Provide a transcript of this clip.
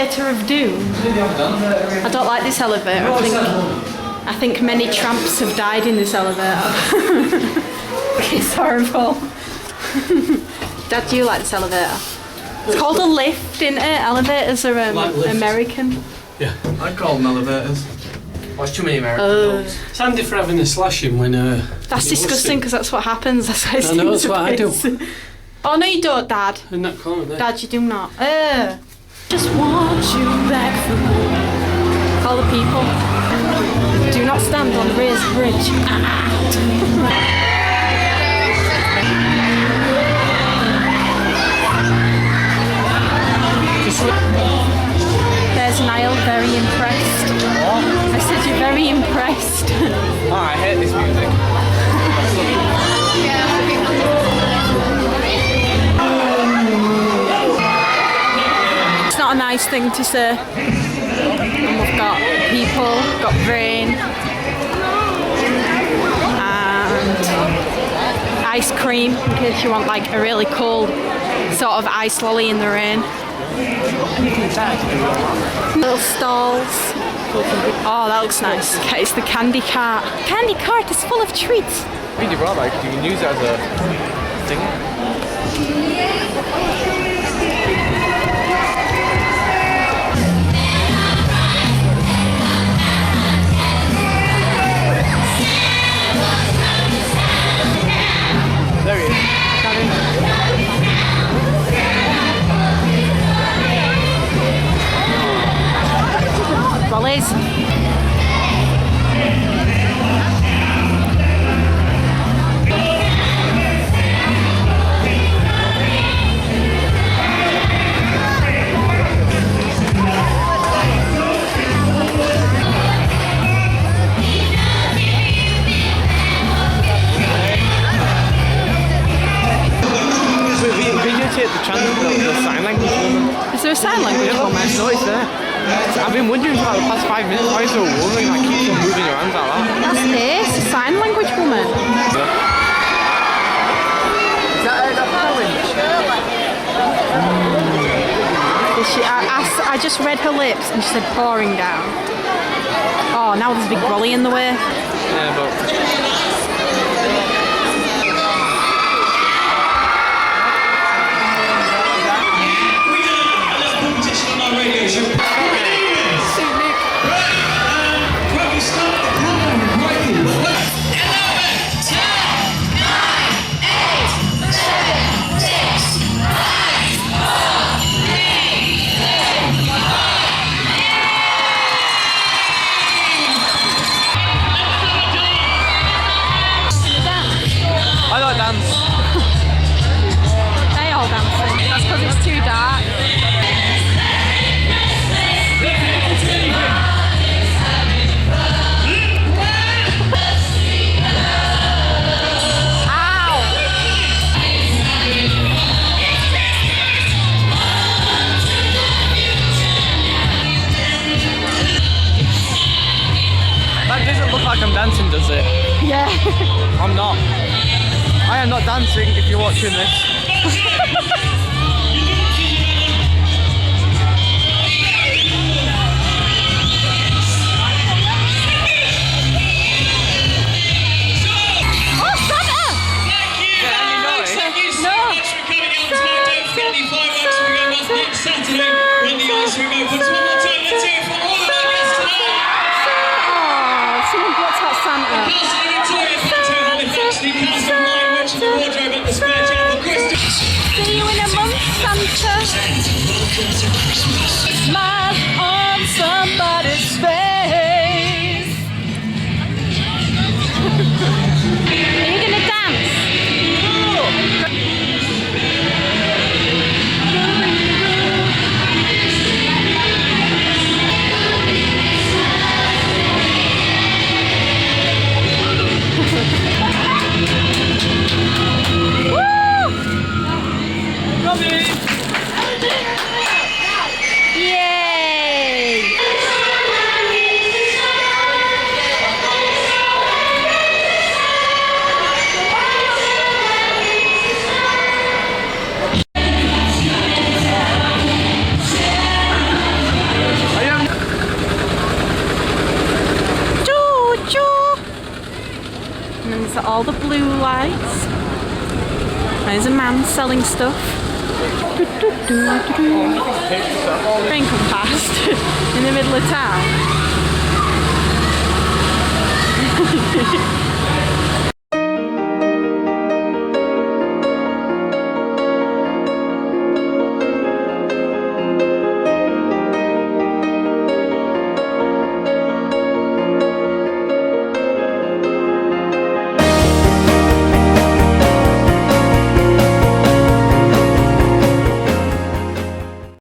elevator of doom. I don't like this elevator. I think many tramps have died in this elevator. It's horrible. Dad, do you like this elevator? It's called a lift, isn't it? Elevators are American. Yeah, I call them elevators. Watch too many American films. It's handy for having a slashing when that's disgusting because that's what happens. That's why I know, that's what I do. Oh no, you don't, Dad. In that corner there. Dad, you do not. Just want you back for me. Call the people. Do not stand on the raised bridge. There's Niall, very impressed. What? I said you're very impressed. Oh, I hate this music. It's not a nice thing to say. And we've got people, got rain, and ice cream in case you want like a really cold sort of ice lolly in the rain. Little stalls. Oh, that looks nice. Okay, it's the candy cart. Candy cart is full of treats. Really brought like you can use it as a thing. There he is. Got it. Rollies. The sign language woman. Is there a sign language woman? No, it's there. I've been wondering for like the past 5 minutes why is there a woman like keeps on moving your hands like that. That's this, a sign language woman. Is that I just read her lips and she said pouring down. Oh, now there's a big brolly in the way. Yeah, but I like dance. They all dancing. That's because it's too dark. That doesn't look like I'm dancing, does it? Yeah. I'm not. I am not dancing if you're watching this. Oh, Santa! Yeah, you know it. Thank you so much for coming out tonight. Don't forget the fireworks will be going off next Saturday when the ice rink opens. One more time, let's hear it for all of our guests tonight. Oh, someone brought out Santa. Castle of Victoria Factory Halifax, the cast of Mine Witch and the Wardrobe at the Square Chapel. Crystal. See you in a month, Santa. Smile on somebody's face. Are you gonna dance? Yay! There's all the blue lights. There's a man selling stuff. Train come past in the middle of town.